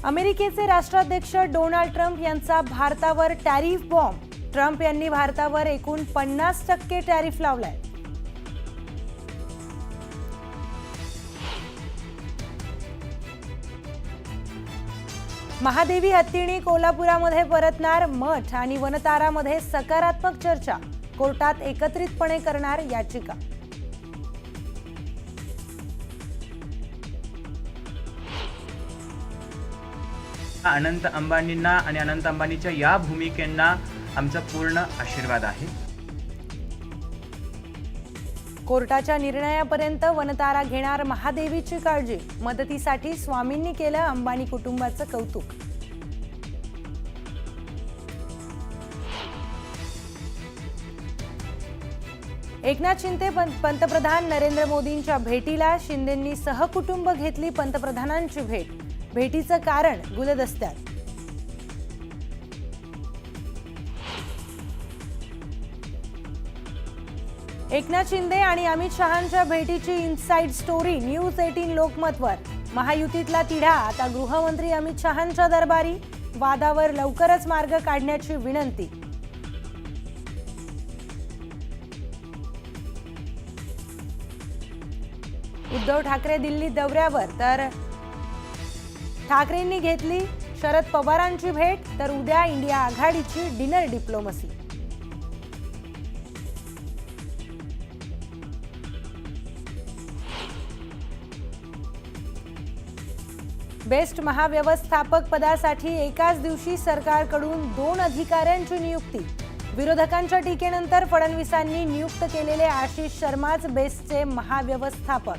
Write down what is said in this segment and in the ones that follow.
अमेरिकेचे राष्ट्राध्यक्ष Donald Trump यांचा भारतावर टॅरिफ बॉम्ब. ट्रम्प यांनी भारतावर एकूण 50% टॅरिफ लावलाय. महादेवी हत्तीणी कोल्हापुरामध्ये परतणार. मठ आणि वनतारामध्ये सकारात्मक चर्चा. कोर्टात एकत्रितपणे करणार याचिका. अनंत अंबानींना आणि अनंत अंबानीच्या या भूमिकेंना आमचा पूर्ण आशीर्वाद आहे. कोर्टाच्या निर्णयापर्यंत वनतारा घेणार महादेवीची काळजी. मदतीसाठी स्वामींनी केलं अंबानी कुटुंबाचं कौतुक. एकनाथ शिंदे पंतप्रधान नरेंद्र मोदींच्या भेटीला. शिंदेंनी सहकुटुंब घेतली पंतप्रधानांची भेट. भेटीचं कारण गुलदस्त्यात. एकनाथ शिंदे आणि अमित शहांच्या भेटीची इनसाइड स्टोरी न्यूज 18 लोकमतवर. महायुतीतला तिढा आता गृहमंत्री अमित शहांच्या दरबारी. वादावर लवकरच मार्ग काढण्याची विनंती. उद्धव ठाकरे दिल्ली दौऱ्यावर, तर ठाकरेंनी घेतली शरद पवारांची भेट. तर उद्या इंडिया आघाडीची डिनर डिप्लोमसी. बेस्ट महाव्यवस्थापक पदासाठी एकाच दिवशी सरकारकडून 2 अधिकाऱ्यांची नियुक्ती. विरोधकांच्या टीकेनंतर फडणवीसांनी नियुक्त केलेले आशिष शर्माच बेस्टचे महाव्यवस्थापक.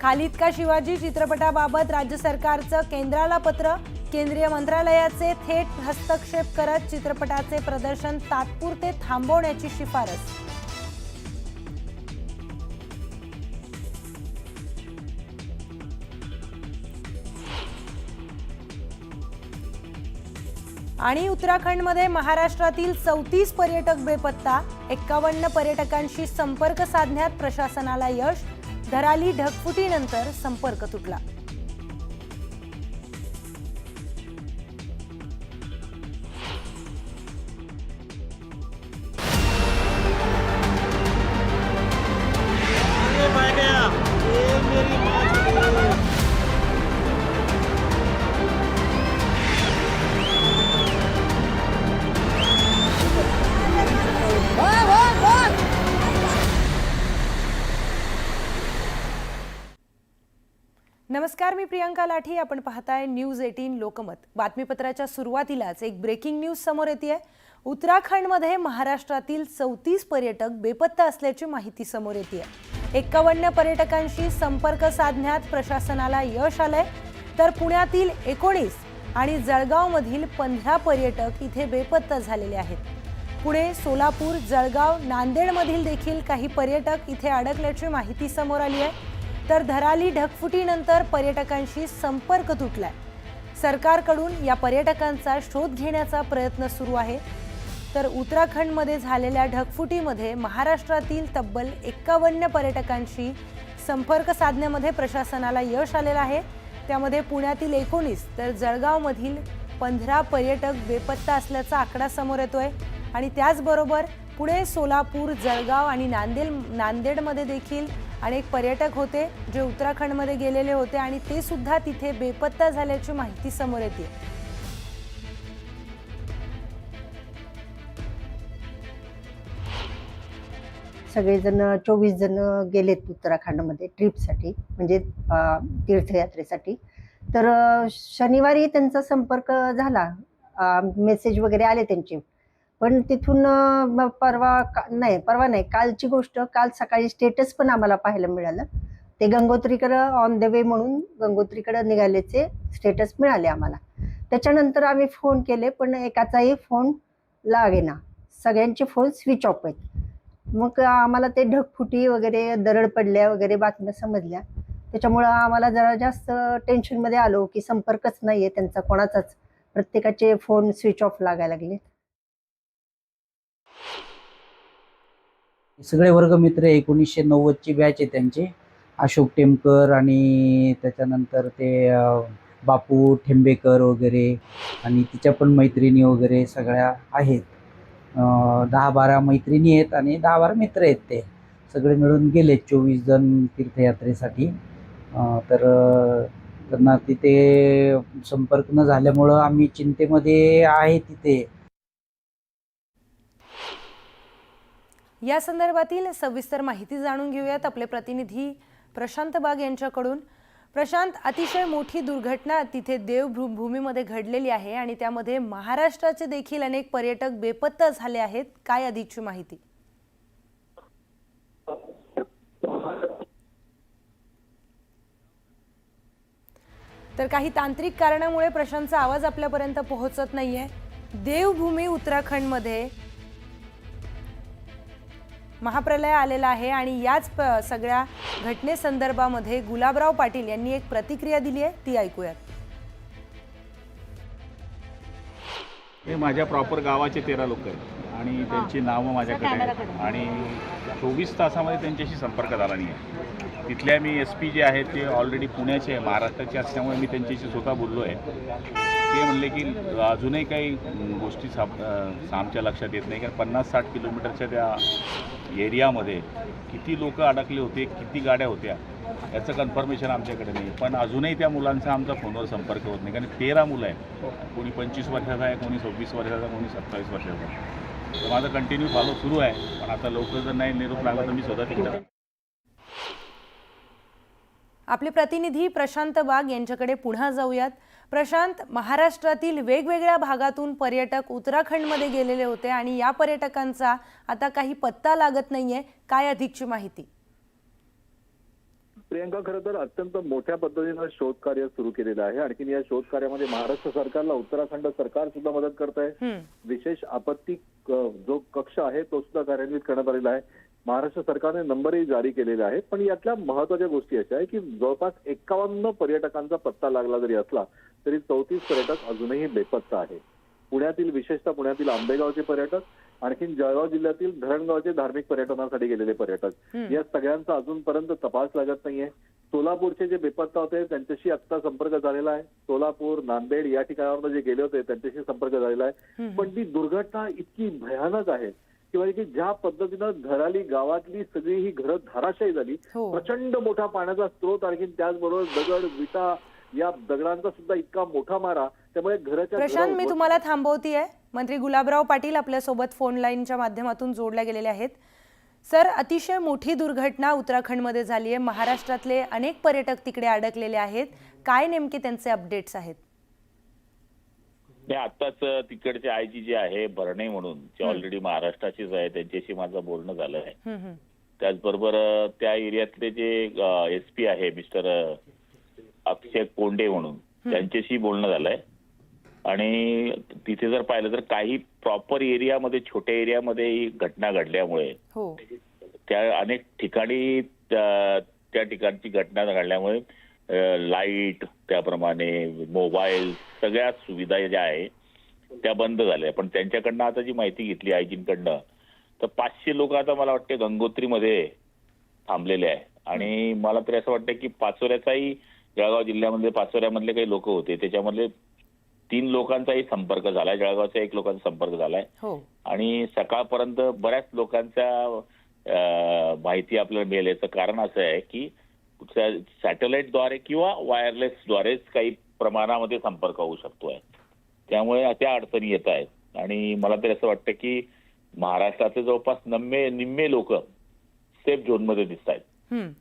खालिद का शिवाजी चित्रपटाबाबत राज्य सरकारचं केंद्राला पत्र. केंद्रीय मंत्रालयाचे थेट हस्तक्षेप करत चित्रपटाचे प्रदर्शन तात्पुरते थांबवण्याची शिफारस. आणि उत्तराखंडमध्ये महाराष्ट्रातील 34 पर्यटक बेपत्ता. 51 पर्यटकांशी संपर्क साधण्यात प्रशासनाला यश. धराली ढगफुटीनंतर संपर्क तुटला. नमस्कार, मी प्रियंका लाठी. आपण पाहताय न्यूज 18 लोकमत. बातमीपत्राच्या सुरुवातीलाच एक ब्रेकिंग न्यूज समोर येते. उत्तराखंडमध्ये महाराष्ट्रातील 34 पर्यटक बेपत्ता असल्याची माहिती समोर येते. 51 पर्यटकांशी संपर्क साधण्यात प्रशासनाला यश आलंय. तर पुण्यातील 19 आणि जळगावमधील 15 पर्यटक इथे बेपत्ता झालेले आहेत. पुणे, सोलापूर, जळगाव, नांदेडमधील देखील काही पर्यटक इथे अडकल्याची माहिती समोर आली आहे. तर धराली ढगफुटीनंतर पर्यटकांशी संपर्क तुटलाय. सरकारकडून या पर्यटकांचा शोध घेण्याचा प्रयत्न सुरू आहे. तर उत्तराखंडमध्ये झालेल्या ढगफुटीमध्ये महाराष्ट्रातील तब्बल 51 पर्यटकांशी संपर्क साधण्यामध्ये प्रशासनाला यश आलेलं आहे. त्यामध्ये पुण्यातील 19 तर जळगावमधील 15 पर्यटक बेपत्ता असल्याचा आकडा समोर येतोय. आणि त्याचबरोबर पुणे, सोलापूर, जळगाव आणि नांदेडमध्ये देखील अनेक पर्यटक होते जे उत्तराखंडमध्ये गेलेले होते आणि ते सुद्धा तिथे बेपत्ता झाल्याची माहिती समोर येते. सगळेजण 24 जण गेलेत उत्तराखंडमध्ये ट्रिपसाठी, म्हणजे तीर्थयात्रेसाठी. तर शनिवारी त्यांचा संपर्क झाला, मेसेज वगैरे आले त्यांचे. पण तिथून परवा नाही, कालची गोष्ट, काल सकाळी स्टेटस पण आम्हाला पाहायला मिळालं. ते गंगोत्रीकडे ऑन द वे म्हणून गंगोत्रीकडे निघाल्याचे स्टेटस मिळाले आम्हाला. त्याच्यानंतर आम्ही फोन केले पण एकाचाही फोन लागेना. सगळ्यांचे फोन स्विच ऑफ आहेत. मग आम्हाला ते ढगफुटी वगैरे, दरड पडल्या वगैरे बातम्या समजल्या. त्याच्यामुळं आम्हाला जरा जास्त टेन्शनमध्ये आलो की संपर्कच नाही आहे त्यांचा कोणाचाच. प्रत्येकाचे फोन स्विच ऑफ लागायला लागले. सगळे वर्गमित्र 1990ची बॅच आहे त्यांचे. अशोक टेमकर आणि त्याच्यानंतर ते बापू ठेंबेकर वगैरे आणि तिच्या पण मैत्रिणी वगैरे सगळ्या आहेत. 10-12 मैत्रिणी आहेत आणि 10-12 मित्र आहेत. ते सगळे मिळून गेले 24 जण तीर्थयात्रेसाठी. तर त्यांना तिथे संपर्क न झाल्यामुळं आम्ही चिंतेमध्ये आहे तिथे. या संदर्भातील सविस्तर माहिती जाणून घेऊयात आपले प्रतिनिधी प्रशांत बाग यांच्याकडून. प्रशांत, अतिशय मोठी दुर्घटना तिथे देवभूमीमध्ये घडलेली आहे आणि त्यामध्ये महाराष्ट्राचे देखील अनेक पर्यटक बेपत्ता झाले आहेत. काय अधिकची माहिती? तर काही तांत्रिक कारणामुळे प्रशांतचा आवाज आपल्यापर्यंत पोहोचत नाहीये. देवभूमी उत्तराखंडमध्ये महाप्रलय आलेला आहे आणि याच सगळ्या घटनेसंदर्भामध्ये गुलाबराव पाटील यांनी एक प्रतिक्रिया दिली आहे, ती ऐकूयात. हे माझ्या प्रॉपर गावाचे 13 लोक आहेत आणि त्यांची नावं माझ्याकडे आहेत आणि 24 तासामध्ये त्यांच्याशी संपर्क झाला नाही आहे. तिथल्या मी SP जे आहेत ते ऑलरेडी पुण्याचे आहे, महाराष्ट्राचे असल्यामुळे मी त्यांच्याशी स्वतः बोललो आहे. ते म्हणले की अजूनही काही गोष्टी आमच्या लक्षात येत नाही, कारण 50-60 किलोमीटरच्या त्या एरियामध्ये किती लोक अडकले होते, किती गाड्या होत्या याचं कन्फर्मेशन आमच्याकडे नाही. पण अजूनही त्या मुलांचा आमचा फोनवर संपर्क होत नाही, कारण 13 मुलं आहेत. कोणी 25 वर्षाचा आहे, कोणी 26 वर्षाचा, कोणी 27 वर्षाचा. तर माझं कंटिन्यू फॉलो सुरू आहे. पण आता लवकर जर नाही निरोप लागला तर मी स्वतः तिकडे. आपले प्रतिनिधी प्रशांत बाग यांच्याकडे पुन्हा जाऊयात. प्रशांत, महाराष्ट्रातील वेगवेगळ्या भागातून पर्यटक उत्तराखंडमध्ये गेलेले होते आणि या पर्यटकांचा आता काही पत्ता लागत नाहीये. काय अधिकची माहिती? प्रियंका, खरं तर अत्यंत मोठ्या पद्धतीनं शोध कार्य सुरू केलेलं आहे. आणखी या शोध कार्यामध्ये महाराष्ट्र सरकारला उत्तराखंड सरकार सुद्धा मदत करत आहे. विशेष आपत्ती जो कक्ष आहे तो सुद्धा कार्यान्वित करण्यात आलेला आहे. महाराष्ट्र सरकारने नंबरही जारी केलेले आहेत. पण यातल्या महत्वाच्या गोष्टी अशा आहे की जवळपास 51 पर्यटकांचा पत्ता लागला जरी असला तरी 34 पर्यटक अजूनही बेपत्ता आहे. पुण्यातील, विशेषतः पुण्यातील आंबेगावचे पर्यटक, आणखी जळगाव जिल्ह्यातील धरणगावचे धार्मिक पर्यटनासाठी गेलेले पर्यटक, या सगळ्यांचा अजूनपर्यंत तपास लागत नाहीये. सोलापूरचे जे बेपत्ता होते त्यांच्याशी आता संपर्क झालेला आहे. सोलापूर, नांदेड या ठिकाणावर जे गेले होते त्यांच्याशी संपर्क झालेला आहे. पण ती दुर्घटना इतकी भयानक आहे किंवा की ज्या पद्धतीनं घराली गावातली सगळी ही घरं धाराशायी झाली. प्रचंड मोठा पाण्याचा स्रोत, आणखी त्याचबरोबर दगड, विटा, या दगडांचा सुद्धा इतका मोठा मारा. त्यामुळे घराच्या प्रशांत, मी तुम्हाला थांबवतीये. मंत्री गुलाबराव पाटील आपल्यासोबत फोन लाईनच्या माध्यमातून जोडल्या गेलेले आहेत. सर, अतिशय मोठी दुर्घटना उत्तराखंडमध्ये झाली आहे. महाराष्ट्रातले अनेक पर्यटक तिकडे अडकलेले आहेत. काय नेमके त्यांचे अपडेट्स आहेत? आताच तिकडचे आयजी जे आहे भरणे म्हणून, जे ऑलरेडी महाराष्ट्राचीच आहे, त्यांच्याशी माझं बोलणं झालं आहे. त्याचबरोबर त्या एरियातले जे SP आहे मिस्टर अक्षय कोंडे म्हणून, त्यांच्याशी बोलणं झालंय. आणि तिथे जर पाहिलं तर काही प्रॉपर एरियामध्ये, छोट्या एरियामध्ये ही घटना घडल्यामुळे त्या अनेक ठिकाणी त्या ठिकाणची घटना घडल्यामुळे लाईट, त्याप्रमाणे मोबाईल, सगळ्या सुविधा ज्या आहे त्या बंद झाल्या. पण त्यांच्याकडनं आता जी माहिती घेतली आयजींकडनं, तर 500 लोक आता मला वाटते गंगोत्रीमध्ये थांबलेले आहे. आणि मला तरी असं वाटतं की पाचोऱ्याचाही, जळगाव जिल्ह्यामध्ये पाचोऱ्यामधले काही लोक होते, त्याच्यामधले 3 लोकांचाही संपर्क झालाय. जळगावचा 1 लोकांचा संपर्क झालाय. आणि सकाळपर्यंत बऱ्याच लोकांच्या माहिती आपल्याला मिळेल. याचं कारण असं आहे की सॅटेलाइटद्वारे किंवा वायरलेसद्वारेच काही प्रमाणामध्ये संपर्क होऊ शकतोय. त्यामुळे त्या अडचणी येत आहेत. आणि मला तरी असं वाटतं की महाराष्ट्रातले जवळपास निम्मे लोक सेफ झोनमध्ये दिसत आहेत.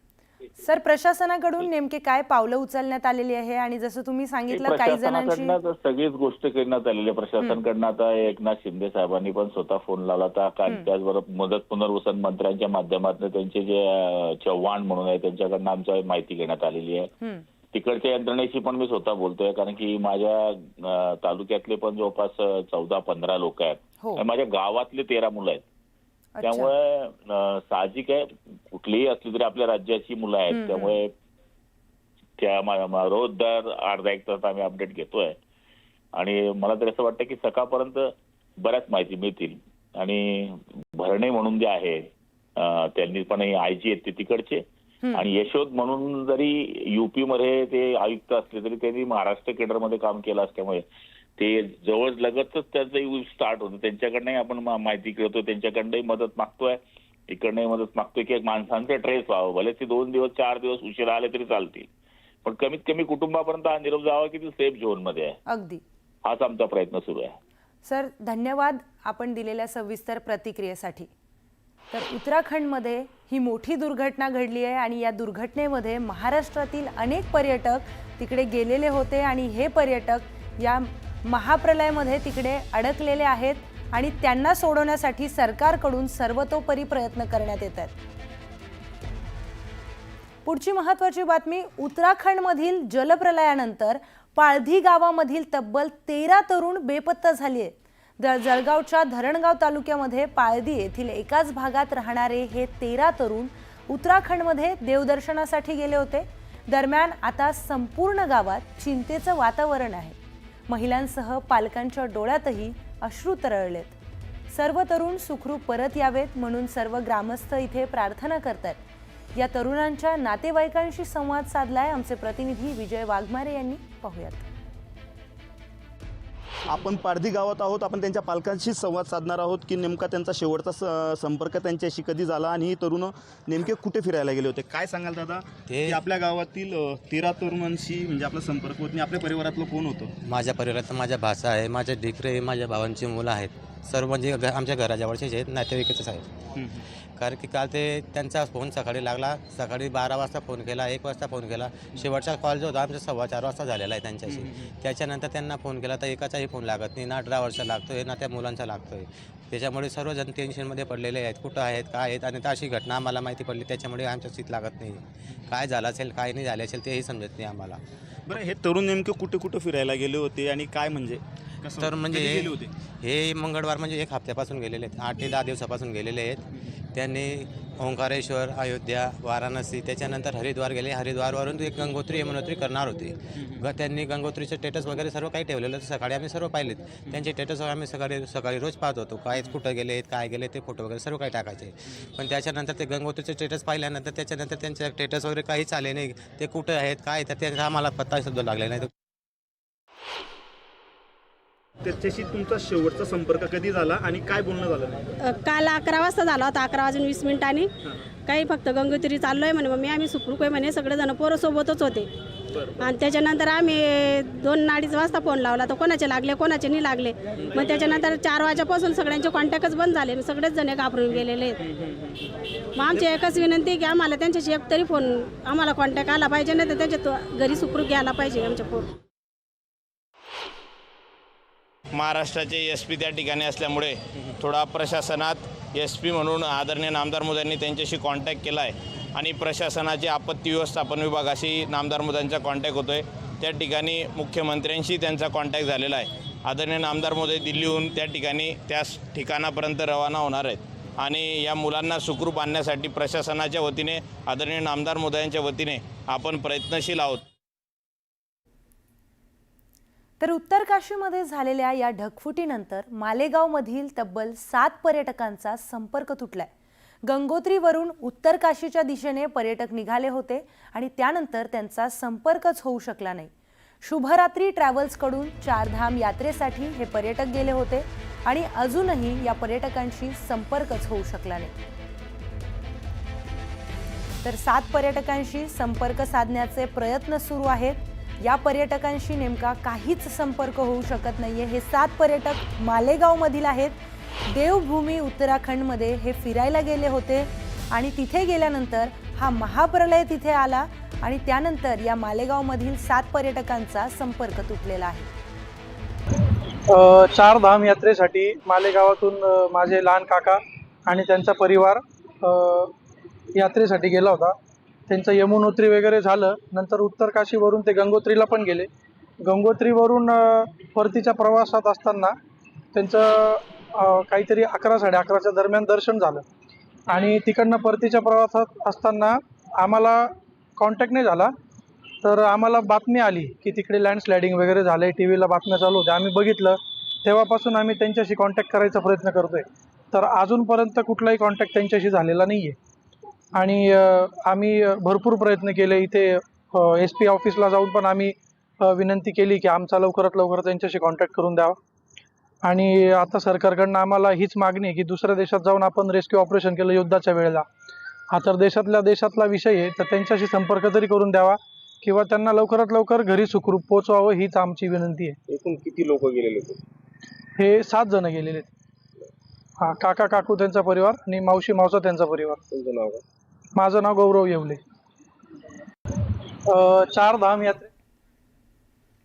सर, प्रशासनाकडून नेमके काय पावलं उचलण्यात आलेली आहे? आणि जसं तुम्ही सांगितलं काही जणांची सगळीच गोष्ट करण्यात आलेली आहे प्रशासनाकडनं. आता एकनाथ शिंदे साहेबांनी पण स्वतः फोन लावला होता. त्याचबरोबर मदत पुनर्वसन मंत्र्यांच्या माध्यमातून त्यांचे जे चव्हाण म्हणून आहे त्यांच्याकडनं आमच्या माहिती घेण्यात आलेली आहे. तिकडच्या यंत्रणेशी पण मी स्वतः बोलतोय, कारण की माझ्या तालुक्यातले पण जवळपास 14-15 लोक आहेत. माझ्या गावातले 13 मुलं आहेत. त्यामुळे साहजिक आहे, कुठलीही असली तरी आपल्या राज्याची मुलं आहेत. त्यामुळे त्या रोज दर अर्धा एक तास आम्ही अपडेट घेतोय. आणि मला तरी असं वाटतं की सकाळपर्यंत बऱ्याच माहिती मिळतील. आणि भरणे म्हणून जे आहे त्यांनी पण आयजी आहेत ते तिकडचे, आणि यशोद म्हणून जरी युपी मध्ये ते आयुक्त असले तरी त्यांनी महाराष्ट्र केडरमध्ये काम केलं असल्यामुळे ते जवळ लगतच त्याचं स्टार्ट होतं. त्यांच्याकडनंही आपण माहिती कळतो, त्यांच्याकडनंही मदत मागतोय, इकडनंही मदत मागतोय की माणसांचं ट्रेस व्हावं. भले ते 2 दिवस 4 दिवस उशिरा आले तरी चालतील, पण कमीत कमी कुटुंबापर्यंत हा निरोप जावा की ते सेफ झोनमध्ये आहे. अगदी. हाच आमचा प्रयत्न सुरू आहे. सर, धन्यवाद आपण दिलेल्या सविस्तर प्रतिक्रियेसाठी. तर उत्तराखंडमध्ये ही मोठी दुर्घटना घडली आहे आणि या दुर्घटनेमध्ये महाराष्ट्रातील अनेक पर्यटक तिकडे गेलेले होते आणि हे पर्यटक या महाप्रलयामध्ये तिकडे अडकलेले आहेत आणि त्यांना सोडवण्यासाठी सरकारकडून सर्वतोपरी प्रयत्न करण्यात येत आहेत. पुढची महत्त्वाची बातमी, उत्तराखंडमधील जलप्रलयानंतर पाळधी गावामधील तब्बल 13 तरुण बेपत्ता झाली आहेत. जळगावच्या धरणगाव तालुक्यामध्ये पाळधी येथील एकाच भागात राहणारे हे 13 तरुण उत्तराखंडमध्ये देवदर्शनासाठी गेले होते. दरम्यान आता संपूर्ण गावात चिंतेचं वातावरण आहे. महिलांसह पालकांच्या डोळ्यातही अश्रू तरळलेत. सर्व तरुण सुखरूप परत यावेत म्हणून सर्व ग्रामस्थ इथे प्रार्थना करतात. या तरुणांच्या नातेवाईकांशी संवाद साधलाय आमचे प्रतिनिधी विजय वाघमारे यांनी. पाहूयात. आपण पारधी गावात आहोत. आपण त्यांच्या पालकांशी संवाद साधणार आहोत की नेमका त्यांचा शेवटचा संपर्क त्यांच्याशी कधी झाला आणि ही तरुण नेमके कुठे फिरायला गेले होते. काय सांगाल दादा, की आपल्या गावातील 13 तरुणांशी म्हणजे आपला संपर्क होत नाही, आपल्या परिवारातलं कोण होतं? माझ्या परिवारात माझ्या भाचा आहे, माझे ढिकरे, माझ्या भावांची मुलं आहेत. सर्व म्हणजे आमच्या घराजवळचेच आहेत, नातेवाईकच आहेत. कारण की काल ते त्यांचा फोन सकाळी लागला, सकाळी 12 वाजता फोन केला, 1 वाजता फोन केला. शेवटचा कॉल जो होता आमचा 4:15 वाजता झालेला आहे त्यांच्याशी. त्याच्यानंतर त्यांना फोन केला तर एकाचाही फोन लागत नाही, ना ड्रायव्हरचा लागतोय ना त्या मुलांचा लागतोय. त्याच्यामुळे सर्वजण टेन्शनमध्ये पडलेले आहेत, कुठं आहेत काय आहेत. आणि अशी घटना आम्हाला माहिती पडली, त्याच्यामुळे आमच्या सीट लागत नाही. काय झालं असेल काय नाही झाले असेल तेही समजत नाही आम्हाला. बरं, हे तरुण नेमके कुठे कुठे फिरायला गेले होते आणि काय म्हणजे तर म्हणजे गेले होते? हे मंगळवार म्हणजे 1 हप्त्यापासून गेलेले आहेत, 8 ते 10 दिवसापासून गेलेले आहेत. त्यांनी ओंकारेश्वर, अयोध्या, वाराणसी, त्याच्यानंतर हरिद्वार गेले. हरिद्वारवरून एक गंगोत्री यमुनोत्री करणार होते. त्यांनी गंगोत्रीचे स्टेटस वगैरे सर्व काही ठेवलेलं होतं. सकाळी आम्ही सर्व पाहिलेत त्यांचे स्टेटस. आम्ही सकाळी रोज पाहत होतो काय कुठं गेले काय गेले ते फोटो वगैरे सर्व काही टाकायचे. पण त्याच्यानंतर ते गंगोत्रीचे स्टेटस पाहिल्यानंतर त्याच्यानंतर त्यांचे स्टेटस वगैरे काहीच आले नाही. ते कुठं आहेत काय तर त्यांचा आम्हाला पत्ता सुद्धा लागले नाही. त्याच्याशी तुमचा शेवटचा संपर्क कधी झाला आणि काय बोलणं झालं? काल 11 वाजता झाला होता, 11:20 काही फक्त गंगोत्री चाललोय म्हणे मम्मी, आम्ही सुखरूप आहे म्हणे, सगळेजण पोरं सोबतच होते. आणि त्याच्यानंतर आम्ही 2-2:30 वाजता फोन लावला तर कोणाचे लागले कोणाचे नाही लागले. मग त्याच्यानंतर 4 वाजेपासून सगळ्यांचे कॉन्टॅक्टच बंद झाले, सगळेच जण घाबरून गेलेले आहेत. मग आमची एकच विनंती की आम्हाला त्यांच्याशी एक तरी फोन आम्हाला कॉन्टॅक्ट आला पाहिजे, नाही तर त्यांच्या घरी सुखरूप घ्यायला पाहिजे आमच्या पोर. महाराष्ट्राचे SP त्या ठिकाणी असल्यामुळे थोडा प्रशासनात SP म्हणून आदरणीय नामदार मोदयांनी त्यांच्याशी कॉन्टॅक्ट केला आहे आणि प्रशासनाचे आपत्ती व्यवस्थापन विभागाशी नामदार मोदयांचा कॉन्टॅक्ट होतो आहे. त्या ठिकाणी मुख्यमंत्र्यांशी त्यांचा कॉन्टॅक्ट झालेला आहे. आदरणीय नामदार मोदय दिल्लीहून त्या ठिकाणी त्याच ठिकाणापर्यंत रवाना होणार आहेत आणि या मुलांना सुखरूप आणण्यासाठी प्रशासनाच्या वतीने आदरणीय नामदार मोदयांच्या वतीने आपण प्रयत्नशील आहोत. तर उत्तर काशीमध्ये झालेल्या या ढगफुटीनंतर मालेगावमधील तब्बल 7 पर्यटकांचा संपर्क तुटलाय. गंगोत्रीवरून उत्तर काशीच्या दिशेने पर्यटक निघाले होते आणि त्यानंतर त्यांचा संपर्कच होऊ शकला नाही. शुभरात्री ट्रॅव्हल्सकडून 4 धाम यात्रेसाठी हे पर्यटक गेले होते आणि अजूनही या पर्यटकांशी संपर्कच होऊ शकला नाही. तर 7 पर्यटकांशी संपर्क साधण्याचे प्रयत्न सुरू आहेत. या पर्यटकांशी नेमका काहीच संपर्क होऊ शकत नाहीये. हे 7 पर्यटक मालेगावमधील आहेत. देवभूमी उत्तराखंडमध्ये हे फिरायला गेले होते आणि तिथे गेल्यानंतर हा महाप्रलय तिथे आला आणि त्यानंतर या मालेगावमधील 7 पर्यटकांचा संपर्क तुटलेला आहे. 4 धाम यात्रेसाठी मालेगावातून माझे लहान काका आणि त्यांचा परिवार यात्रेसाठी गेला होता. त्यांचं यमुनोत्री वगैरे झालं. नंतर उत्तर काशीवरून ते गंगोत्रीला पण गेले. गंगोत्रीवरून परतीच्या प्रवासात असताना त्यांचं काहीतरी 11-11:30च्या दरम्यान दर्शन झालं आणि तिकडनं परतीच्या प्रवासात असताना आम्हाला कॉन्टॅक्ट नाही झाला. तर आम्हाला बातमी आली की तिकडे लँडस्लायडिंग वगैरे झालं आहे. TV ला बातम्या चालू होत्या. आम्ही बघितलं. तेव्हापासून आम्ही त्यांच्याशी कॉन्टॅक्ट करायचा प्रयत्न करतोय. तर अजूनपर्यंत कुठलाही कॉन्टॅक्ट त्यांच्याशी झालेला नाही आहे. आणि आम्ही भरपूर प्रयत्न केले. इथे SP ऑफिसला जाऊन पण आम्ही विनंती केली की आमचा लवकरात लवकर त्यांच्याशी कॉन्टॅक्ट करून द्यावा. आणि आता सरकारकडनं आम्हाला हीच मागणी आहे की दुसऱ्या देशात जाऊन आपण रेस्क्यू ऑपरेशन केलं युद्धाच्या वेळेला. हा तर देशातला विषय आहे, तर त्यांच्याशी संपर्क तरी करून द्यावा किंवा त्यांना लवकरात लवकर घरी सुखरूप पोहोचवावं, हीच आमची विनंती आहे. एकूण किती लोक गेलेले होते? हे 7 जण गेलेले आहेत. हा, काका काकू त्यांचा परिवार आणि मावशी मावसा त्यांचा परिवार. तुमचं नाव काय? माझं नाव गौरव येवले. 4 धाम यात्रे.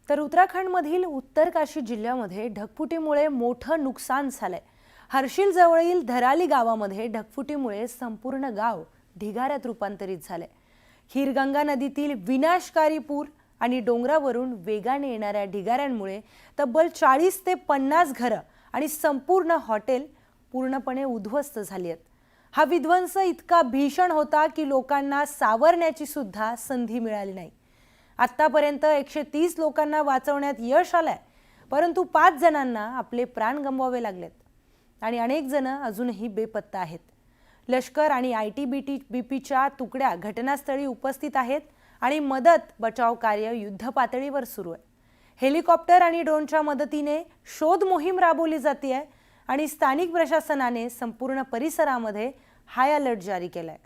तर उत्तराखंडमधील उत्तरकाशी जिल्ह्यामध्ये ढगफुटीमुळे मोठं नुकसान झालंय. हर्षिल जवळील धराली गावामध्ये ढगफुटीमुळे संपूर्ण गाव ढिगाऱ्यात रूपांतरित झालंय. खीरगंगा नदीतील विनाशकारी पूर आणि डोंगरावरून वेगाने येणाऱ्या ढिगाऱ्यांमुळे तब्बल 40 ते 50 घरं आणि संपूर्ण हॉटेल पूर्णपणे उद्ध्वस्त झाली आहेत. हा विध्वंस इतका भीषण होता की लोकांना सावरण्याची सुद्धा संधी मिळाली नाही. आत्तापर्यंत 130 लोकांना वाचवण्यात यश आलंय, परंतु 5 जणांना आपले प्राण गमवावे लागलेत आणि अनेक जण अजूनही बेपत्ता आहेत. लष्कर आणि ITBPच्या तुकड्या घटनास्थळी उपस्थित आहेत आणि मदत बचाव कार्य युद्धपातळीवर सुरू आहे. हेलिकॉप्टर आणि ड्रोनच्या मदतीने शोध मोहीम राबवली जाते आहे आणि स्थानिक प्रशासनाने संपूर्ण परिसरामध्ये हाय अलर्ट जारी केलाय.